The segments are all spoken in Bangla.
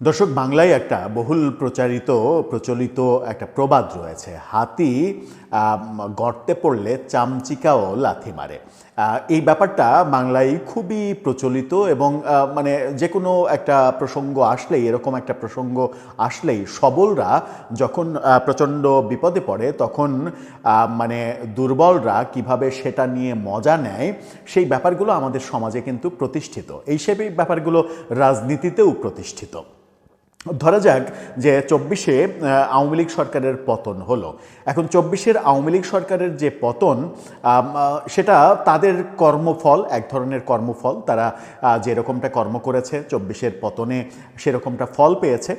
দর্শক, বাংলায় একটা বহুল প্রচলিত একটা প্রবাদ রয়েছে, হাতি গর্তে পড়লে চামচিকাও লাথি মারে। এই ব্যাপারটা বাংলায় খুবই প্রচলিত এবং মানে যে কোনো একটা প্রসঙ্গ আসলেই, এরকম একটা প্রসঙ্গ আসলেই সবলরা যখন প্রচণ্ড বিপদে পড়ে তখন মানে দুর্বলরা কিভাবে সেটা নিয়ে মজা নেয় সেই ব্যাপারগুলো আমাদের সমাজে কিন্তু প্রতিষ্ঠিত। সেই ব্যাপারগুলো রাজনীতিতেও প্রতিষ্ঠিত। ধরা যাক যে ২৪-এ আওয়ামী লীগ সরকারের পতন হলো। এখন ২৪-এর আওয়ামী লীগ সরকারের যে পতন, সেটা তাদের কর্মফল, এক ধরনের কর্মফল। তারা যেরকমটা কর্ম করেছে ২৪-এর পতনে সেরকমটা ফল পেয়েছে।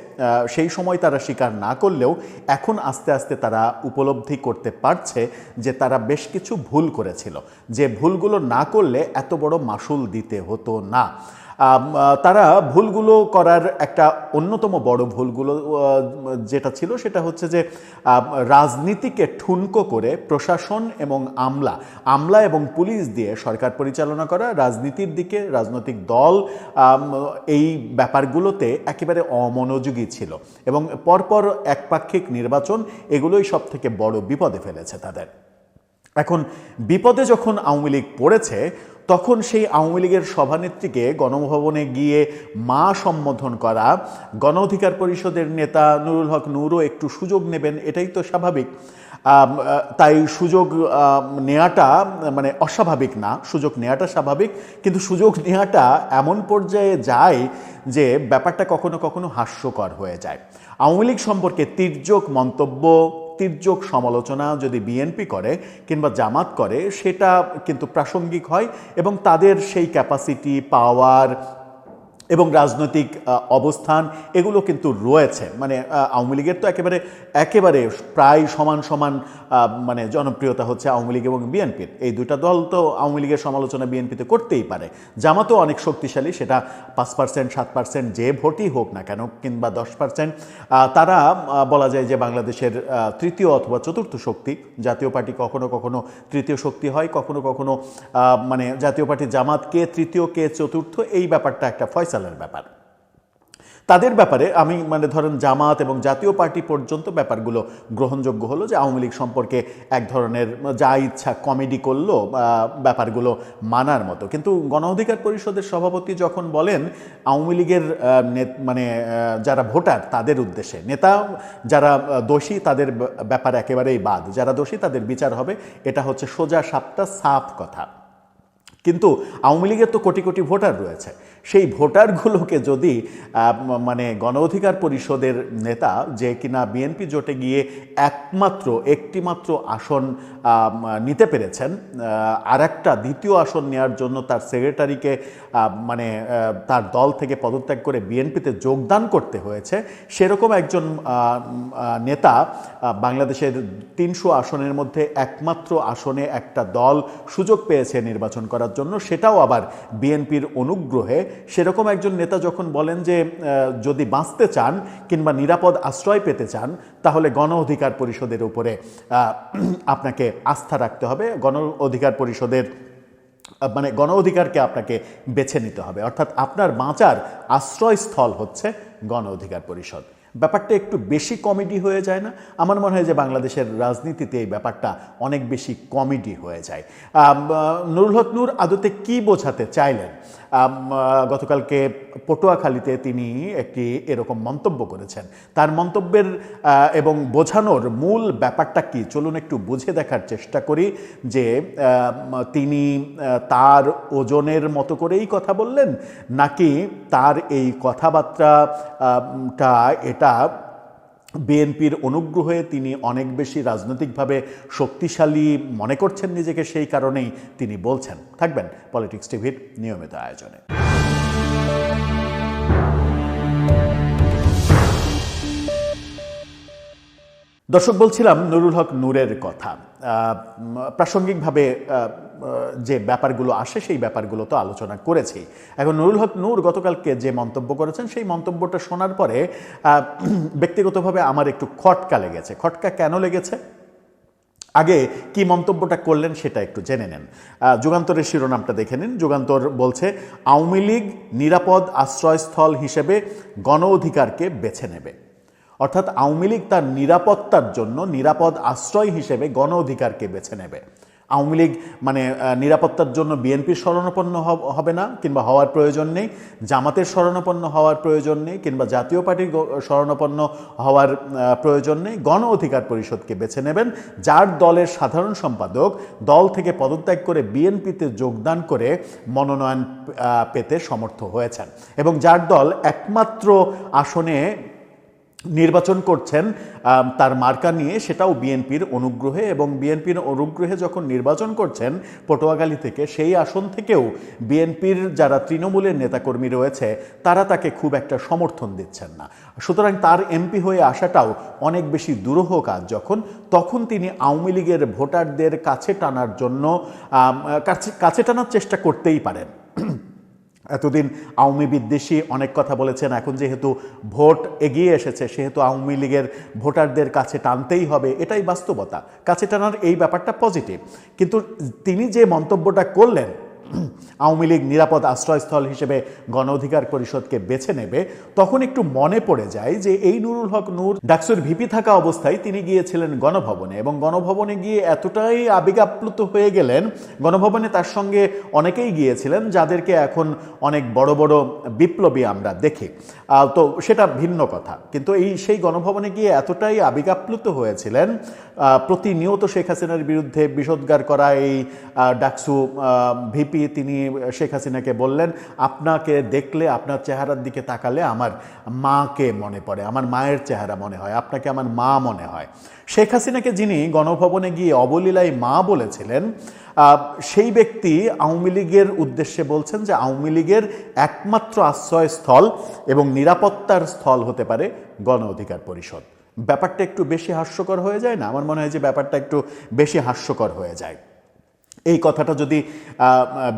সেই সময় তারা স্বীকার না করলেও এখন আস্তে আস্তে তারা উপলব্ধি করতে পারছে যে তারা বেশ কিছু ভুল করেছিল, যে ভুলগুলো না করলে এত বড় মাশুল দিতে হতো না। তারা ভুলগুলো করার একটা অন্যতম বড় ভুলগুলো যেটা ছিল সেটা হচ্ছে যে রাজনীতিকে ঠুনকো করে প্রশাসন এবং আমলা এবং পুলিশ দিয়ে সরকার পরিচালনা করা, রাজনীতির দিকে রাজনৈতিক দল এই ব্যাপারগুলোতে একেবারে অমনোযোগী ছিল এবং পরপর একপাক্ষিক নির্বাচন, এগুলোই সব থেকে বড় বিপদে ফেলেছে তাদের। এখন বিপদে যখন আওয়ামী লীগ পড়েছে তখন সেই আওয়ামী লীগের সভানেত্রীকে গণভবনে গিয়ে মা সম্বোধন করা, গণ অধিকার পরিষদের নেতা নুরুল হক নূরও একটু সুযোগ নেবেন, এটাই তো স্বাভাবিক। তাই সুযোগ নেওয়াটা মানে অস্বাভাবিক না, সুযোগ নেওয়াটা স্বাভাবিক, কিন্তু সুযোগ নেওয়াটা এমন পর্যায়ে যায় যে ব্যাপারটা কখনো কখনো হাস্যকর হয়ে যায়। আওয়ামী লীগ সম্পর্কে তির্যক মন্তব্য, তির্যক সমালোচনা যদি বিএনপি করে কিংবা জামাত করে সেটা কিন্তু প্রাসঙ্গিক হয় এবং তাদের সেই ক্যাপাসিটি, পাওয়ার এবং রাজনৈতিক অবস্থান এগুলো কিন্তু রয়েছে। মানে আওয়ামী লীগের তো একেবারে প্রায় সমান সমান মানে জনপ্রিয়তা হচ্ছে আওয়ামী লীগ এবং বিএনপির। এই দুইটা দল তো আওয়ামী লীগের সমালোচনা বিএনপিতে করতেই পারে। জামাতও অনেক শক্তিশালী, সেটা ৫%, ৭% যে ভোটই হোক না কেন কিংবা ১০%, তারা বলা যায় যে বাংলাদেশের তৃতীয় অথবা চতুর্থ শক্তি। জাতীয় পার্টি কখনো কখনো তৃতীয় শক্তি হয়, কখনো কখনো মানে জাতীয় পার্টি জামাত কে তৃতীয় কে চতুর্থ, এই ব্যাপারটা একটা ফয়সালার ব্যাপার। তাদের ব্যাপারে আমি মানে ধরেন জামাত এবং জাতীয় পার্টি পর্যন্ত ব্যাপারগুলো গ্রহণযোগ্য হলো যে আওয়ামী লীগ সম্পর্কে এক ধরনের যা ইচ্ছা কমেডি করলো, ব্যাপারগুলো মানার মতো। কিন্তু গণ অধিকার পরিষদের সভাপতি যখন বলেন আওয়ামী লীগের মানে যারা ভোটার তাদের উদ্দেশ্যে, নেতা যারা দোষী তাদের ব্যাপার একেবারেই বাদ, যারা দোষী তাদের বিচার হবে, এটা হচ্ছে সোজা সাপটা সাফ কথা। কিন্তু আওয়ামী লীগের তো কোটি কোটি ভোটার রয়েছে, সেই ভোটারগুলোকে যদি মানে গণ অধিকার পরিষদের নেতা, যে কিনা বিএনপি জোটে গিয়ে একটিমাত্র আসন নিতে পেরেছেন, আর একটা দ্বিতীয় আসন নেওয়ার জন্য তার সেক্রেটারিকে মানে তার দল থেকে পদত্যাগ করে বিএনপিতে যোগদান করতে হয়েছে, সেরকম একজন নেতা বাংলাদেশের ৩০০ আসনের মধ্যে একমাত্র আসনে একটা দল সুযোগ পেয়েছে নির্বাচন করার জন্য, সেটাও আবার বিএনপির অনুগ্রহে। সেরকম একজন নেতা যখন বলেন যে যদি বাঁচতে চান কিংবা নিরাপদ আশ্রয় পেতে চান তাহলে গণ অধিকার পরিষদের উপরে আপনাকে আস্থা রাখতে হবে, গণ অধিকার পরিষদের মানে গণ অধিকারকে আপনাকে বেছে নিতে হবে, অর্থাৎ আপনার বাঁচার আশ্রয়স্থল হচ্ছে গণ অধিকার পরিষদ। ব্যাপারটা একটু বেশি কমেডি হয়ে যায় না? আমার মনে হয় যে বাংলাদেশের রাজনীতিতে এই ব্যাপারটা অনেক বেশি কমেডি হয়ে যায়। নুরুল হক নূর আদতে কি বোঝাতে চাইলেন? গতকালকে পটুয়াখালীতে তিনি একটি এরকম মন্তব্য করেছেন। তার মন্তব্যের এবং বোঝানোর মূল ব্যাপারটা কি, চলুন একটু বুঝে দেখার চেষ্টা করি যে তিনি তার ওজনের মতো করেই কথা বললেন নাকি তার এই কথাবার্তাটা এটা বিএনপির অনুগ্রহে তিনি অনেক বেশি রাজনৈতিকভাবে শক্তিশালী মনে করছেন নিজেকে, সেই কারণেই তিনি বলছেন। থাকবেন পলিটিক্স টিভির নিয়মিত আয়োজনে। দর্শক, বলছিলাম নুরুল হক নূরের কথা। প্রাসঙ্গিকভাবে যে ব্যাপারগুলো আসে সেই ব্যাপারগুলো তো আলোচনা করেছি। এখন নুরুল হক নূর গতকালকে যে মন্তব্য করেছেন সেই মন্তব্যটা শোনার পরে ব্যক্তিগতভাবে আমার একটু খটকা লেগেছে। খটকা কেন লেগেছে? আগে কি মন্তব্যটা করলেন সেটা একটু জেনে নেন। যুগান্তরের শিরোনামটা দেখে নিন। যুগান্তর বলছে, আওয়ামী লীগ নিরাপদ আশ্রয়স্থল হিসেবে গণ অধিকারকে বেছে নেবে। অর্থাৎ আওয়ামী লীগ তার নিরাপত্তার জন্য নিরাপদ আশ্রয় হিসেবে গণ অধিকারকে বেছে নেবে। আওয়ামী লীগ মানে নিরাপত্তার জন্য বিএনপির শরণাপন্ন হবে না, কিংবা হওয়ার প্রয়োজন নেই, জামাতের শরণাপন্ন হওয়ার প্রয়োজন নেই, কিংবা জাতীয় পার্টির শরণাপন্ন হওয়ার প্রয়োজন নেই। গণ অধিকার পরিষদকে বেছে নেবেন, যার দলের সাধারণ সম্পাদক দল থেকে পদত্যাগ করে বিএনপিতে যোগদান করে মনোনয়ন পেতে সমর্থ হয়েছেন, এবং যার দল একমাত্র আসনে নির্বাচন করছেন তার মার্কা নিয়ে, সেটাও বিএনপির অনুগ্রহে, এবং বিএনপির অনুগ্রহে যখন নির্বাচন করছেন পটুয়াখালী থেকে, সেই আসন থেকেও বিএনপির যারা তৃণমূলের নেতাকর্মী রয়েছে তারা তাকে খুব একটা সমর্থন দিচ্ছেন না। সুতরাং তার এমপি হয়ে আসাটাও অনেক বেশি দুরূহ কাজ। তখন তিনি আওয়ামী লীগের ভোটারদের কাছে টানার জন্য কাছে টানার চেষ্টা করতেই পারেন। এতদিন আওয়ামী বিদ্বেষী অনেক কথা বলেছেন, এখন যেহেতু ভোট এগিয়ে এসেছে সেহেতু আওয়ামী লীগের ভোটারদের কাছে টানতেই হবে, এটাই বাস্তবতা। কাছে টানার এই ব্যাপারটা পজিটিভ, কিন্তু তিনি যে মন্তব্যটা করলেন আওয়ামী লীগ নিরাপদ আশ্রয়স্থল হিসেবে গণ অধিকার পরিষদকে বেছে নেবে, তখন একটু মনে পড়ে যায় যে এই নুরুল হক নূর ডাকসুর ভিপি থাকা অবস্থায় তিনি গিয়েছিলেন গণভবনে, এবং গণভবনে গিয়ে এতটাই আবেগাপ্লুত হয়ে গেলেন, গণভবনে তার সঙ্গে অনেকেই গিয়েছিলেন যাদেরকে এখন অনেক বড় বড় বিপ্লবী আমরা দেখি, তো সেটা ভিন্ন কথা। কিন্তু সেই গণভবনে গিয়ে এতটাই আবেগাপ্লুত হয়েছিলেন, প্রতিনিয়ত শেখ হাসিনার বিরুদ্ধে বিষোদ্গার করা এই ডাকসু ভিপি, তিনি শেখ হাসিনাকে বললেন, আপনাকে দেখলে, আপনার চেহারার দিকে তাকালে আমার মাকে মনে পড়ে, আমার মায়ের চেহারা মনে হয়, আপনাকে আমার মা মনে হয়। শেখ হাসিনাকে যিনি গণভবনে গিয়ে অবলীলায় মা বলেছিলেন, সেই ব্যক্তি আওয়ামী লীগের উদ্দেশ্যে বলছেন যে আওয়ামী লীগের একমাত্র আশ্রয়স্থল এবং নিরাপত্তার স্থল হতে পারে গণ অধিকার পরিষদ। ব্যাপারটা একটু বেশি হাস্যকর হয়ে যায় না? আমার মনে হয় যে ব্যাপারটা একটু বেশি হাস্যকর হয়ে যায়। এই কথাটা যদি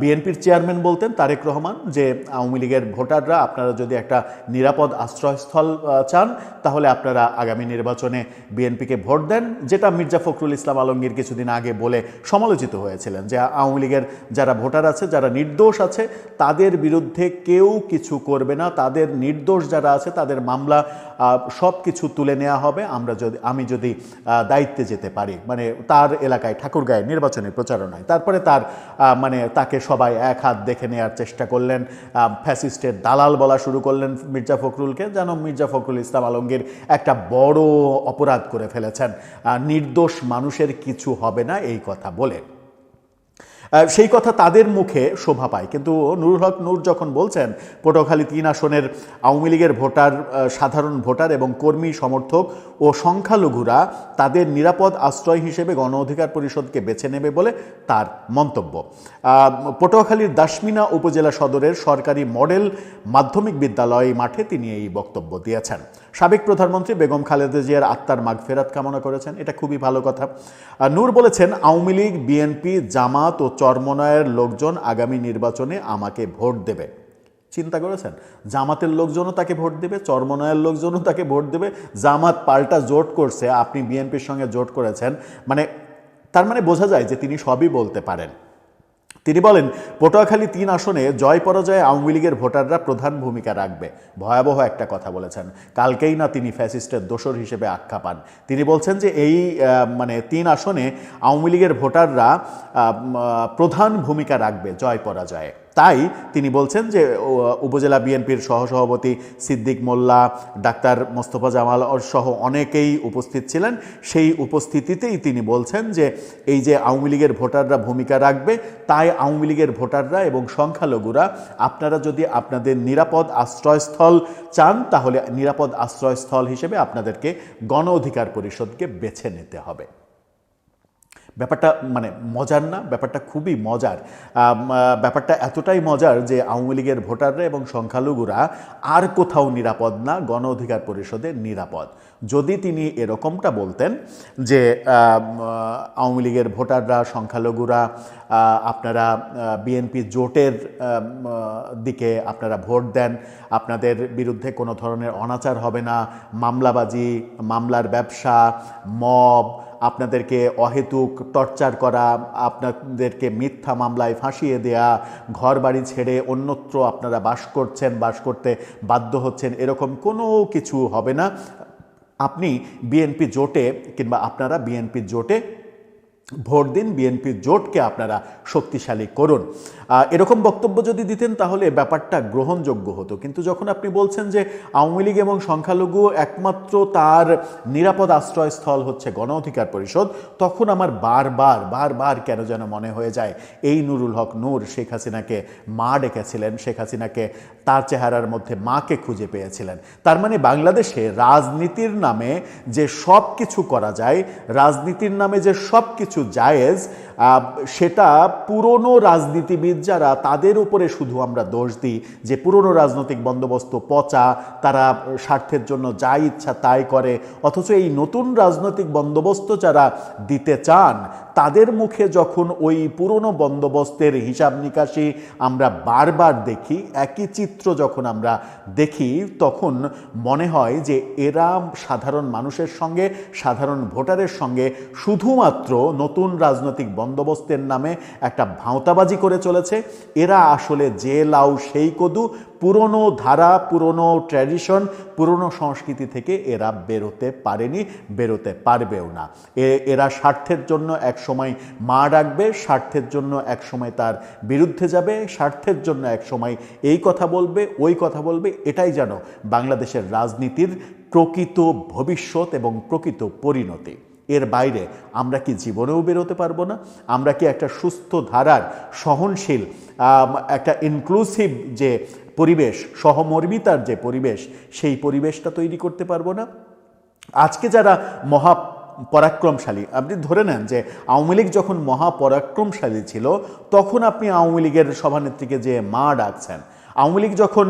বিএনপির চেয়ারম্যান বলতেন তারেক রহমান, যে আওয়ামী লীগের ভোটাররা, আপনারা যদি একটা নিরাপদ আশ্রয়স্থল চান তাহলে আপনারা আগামী নির্বাচনে বিএনপিকে ভোট দেন, যেটা মির্জা ফখরুল ইসলাম আলমগীর কিছুদিন আগে বলে সমালোচিত হয়েছিলেন, যে আওয়ামী লীগের যারা ভোটার আছে, যারা নির্দোষ আছে, তাদের বিরুদ্ধে কেউ কিছু করবে না, তাদের নির্দোষ যারা আছে তাদের মামলা সব কিছু তুলে নেওয়া হবে, আমি যদি দায়িত্বে যেতে পারি, মানে তার এলাকায় ঠাকুরগাঁয়ে নির্বাচনী প্রচারণায়। তারপরে তাকে সবাই এক হাত দেখে নেওয়ার চেষ্টা করলেন, ফ্যাসিস্টের দালাল বলা শুরু করলেন মির্জা ফখরুলকে, যেন মির্জা ফখরুল ইসলাম আলমগীর একটা বড় অপরাধ করে ফেলেছেন, নির্দোষ মানুষের কিছু হবে না এই কথা বলে। সেই কথা তাদের মুখে শোভা পায়, কিন্তু নুরুল হক নূর যখন বলছেন পটুয়াখালী 3 আসনের আওয়ামী লীগের ভোটার, সাধারণ ভোটার এবং কর্মী সমর্থক ও সংখ্যালঘুরা তাদের নিরাপদ আশ্রয় হিসেবে গণ অধিকার পরিষদকে বেছে নেবে বলে তার মন্তব্য। পটুয়াখালীর দাসমিনা উপজেলা সদরের সরকারি মডেল মাধ্যমিক বিদ্যালয় মাঠে তিনি এই বক্তব্য দিয়েছেন। সাবেক প্রধানমন্ত্রী বেগম খালেদা জিয়ার আত্মার মাগফেরাত কামনা করেছেন, এটা খুবই ভালো কথা। নূর বলেছেন, আওয়ামী লীগ, বিএনপি, জামাত ও চরমনায়ের লোকজন আগামী নির্বাচনে আমাকে ভোট দেবে। চিন্তা করেছেন? জামাতের লোকজনও তাকে ভোট দেবে, চরমনায়ের লোকজনও তাকে ভোট দেবে, জামাত পাল্টা জোট করছে, আপনি বিএনপির সঙ্গে জোট করেছেন, তার মানে বোঝা যায় যে তিনি সবই বলতে পারেন। তিনি বলেন, পটুয়াখালী 3 আসনে জয় পরাজয়ে আওয়ামী লীগের ভোটাররা প্রধান ভূমিকা রাখবে। ভয়াবহ একটা কথা বলেছেন, কালকেই না তিনি ফ্যাসিস্টের দোসর হিসেবে আখ্যা পান। তিনি বলছেন যে এই 3 আসনে আওয়ামী লীগের ভোটাররা প্রধান ভূমিকা রাখবে জয় পরাজয়ে। তাই তিনি বলছেন যে উপজেলা বিএনপির সহসভাপতি সিদ্দিক মোল্লা, ডাক্তার মোস্তফা জামাল সহ অনেকেই উপস্থিত ছিলেন। সেই উপস্থিতিতেই তিনি বলছেন যে এই যে আওয়ামী লীগের ভোটাররা ভূমিকা রাখবে, তাই আওয়ামী লীগের ভোটাররা এবং সংখ্যালঘুরা, আপনারা যদি আপনাদের নিরাপদ আশ্রয়স্থল চান তাহলে নিরাপদ আশ্রয়স্থল হিসেবে আপনাদেরকে গণ অধিকার পরিষদকে বেছে নিতে হবে। ব্যাপারটা মজার না? ব্যাপারটা খুবই মজার। ব্যাপারটা এতটাই মজার যে আওয়ামী লীগের ভোটাররা এবং সংখ্যালঘুরা আর কোথাও নিরাপদ না, গণ অধিকার পরিষদে নিরাপদ। যদি তিনি এরকমটা বলতেন যে আওয়ামী লীগের ভোটাররা, সংখ্যালঘুরা, আপনারা বিএনপি জোটের দিকে আপনারা ভোট দেন, আপনাদের বিরুদ্ধে কোনো ধরনের অনাচার হবে না, মামলাবাজি, মামলার ব্যবসা, মব, আপনাদেরকে অহেতুক টর্চার করা, আপনাদেরকে মিথ্যা মামলায় ফাঁসিয়ে দেয়া, ঘর বাড়ি ছেড়ে অন্যত্র আপনারা বাস করতে বাধ্য হচ্ছেন, এরকম কোনো কিছু হবে না। আপনি বিএনপি জোটে কিংবা আপনারা বিএনপি জোটে ভোট দিন, বিএনপি জোটকে আপনারা শক্তিশালী করুন। এরকম বক্তব্য যদি দিতেন তাহলে ব্যাপারটা গ্রহণযোগ্য হতো। কিন্তু যখন আপনি বলছেন যে আওয়ামী লীগ এবং সংখ্যালঘু একমাত্র তার নিরাপদ আশ্রয়স্থল হচ্ছে গণ অধিকার পরিষদ, তখন আমার বারবার কেন যেন মনে হয়ে যায় এই নুরুল হক নূর শেখ হাসিনাকে মা ডেকেছিলেন, শেখ হাসিনাকে তার চেহারার মধ্যে মাকে খুঁজে পেয়েছিলেন। তার মানে বাংলাদেশে রাজনীতির নামে যে সব কিছু করা যায়, রাজনীতির নামে যে সব কিছু জায়েজ, সেটা পুরনো রাজনীতিবিদ যারা, তাদের উপরে শুধু আমরা দোষ দিই যে পুরনো রাজনৈতিক বন্দোবস্ত পচা, তারা স্বার্থের জন্য যা ইচ্ছা তাই করে। অথচ এই নতুন রাজনৈতিক বন্দোবস্ত যারা দিতে চান, তাদের মুখে যখন ওই পুরনো বন্দোবস্তের হিসাব নিকাশি আমরা বারবার দেখি, একই চিত্র যখন আমরা দেখি, তখন মনে হয় যে এরা সাধারণ মানুষের সঙ্গে, সাধারণ ভোটারের সঙ্গে শুধুমাত্র নতুন রাজনৈতিক বন্দোবস্তের নামে একটা ভাঁওতাবাজি করে চলেছে। এরা আসলে যে লাউ সেই কদু, পুরনো ধারা, পুরনো ট্র্যাডিশন, পুরনো সংস্কৃতি থেকে এরা বেরোতে পারেনি, বেরোতে পারবেও না। এরা স্বার্থের জন্য এক সময় মা ডাকবে, স্বার্থের জন্য এক সময় তার বিরুদ্ধে যাবে, স্বার্থের জন্য এক সময় এই কথা বলবে, ওই কথা বলবে। এটাই যেন বাংলাদেশের রাজনীতির প্রকৃত ভবিষ্যৎ এবং প্রকৃত পরিণতি। এর বাইরে আমরা কি জীবনেও বেরোতে পারবো না? আমরা কি একটা সুস্থ ধারার, সহনশীল, একটা ইনক্লুসিভ যে পরিবেশ, সহমর্মিতার যে পরিবেশ, সেই পরিবেশটা তৈরি করতে পারবো না? আজকে যারা পরাক্রমশালী, আপনি ধরে নেন যে আওয়ামী লীগ যখন মহাপরাক্রমশালী ছিল, তখন আপনি আওয়ামী লীগের সভানেত্রীকে যে মা ডাকছেন। আওয়ামী লীগ যখন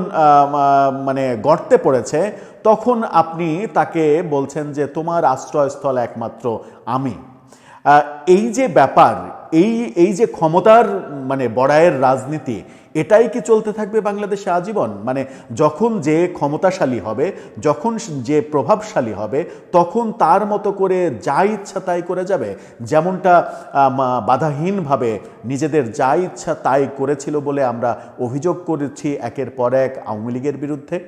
মানে গর্তে পড়েছে, তখন আপনি তাকে বলছেন যে তোমার আশ্রয়স্থল একমাত্র আমি। এই যে ব্যাপার, এই যে ক্ষমতার মানে বড়াইয়ের রাজনীতি, এটাই কি চলতে থাকবে বাংলাদেশে আজীবন? মানে যখন যে ক্ষমতাশালী হবে, যখন যে প্রভাবশালী হবে, তখন তার মতো করে যা ইচ্ছা তাই করে যাবে, যেমনটা বাধাহীনভাবে নিজেদের যা ইচ্ছা তাই করেছিল বলে আমরা অভিযোগ করেছি একের পর এক আওয়ামী লীগের বিরুদ্ধে।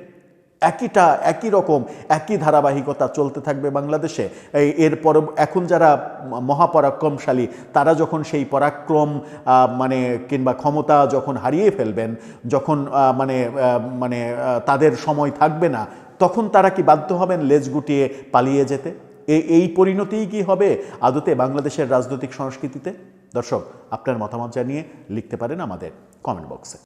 একই রকম একই ধারাবাহিকতা চলতে থাকবে বাংলাদেশে। এরপর এখন যারা মহাপরাক্রমশালী, তারা যখন সেই পরাক্রম মানে কিংবা ক্ষমতা যখন হারিয়ে ফেলবেন, যখন মানে তাদের সময় থাকবে না, তখন তারা কি বাধ্য হবেন লেজ গুটিয়ে পালিয়ে যেতে? এই পরিণতিই কি হবে আদতে বাংলাদেশের রাজনৈতিক সংস্কৃতিতে? দর্শক, আপনার মতামত জানিয়ে লিখতে পারেন আমাদের কমেন্ট বক্সে।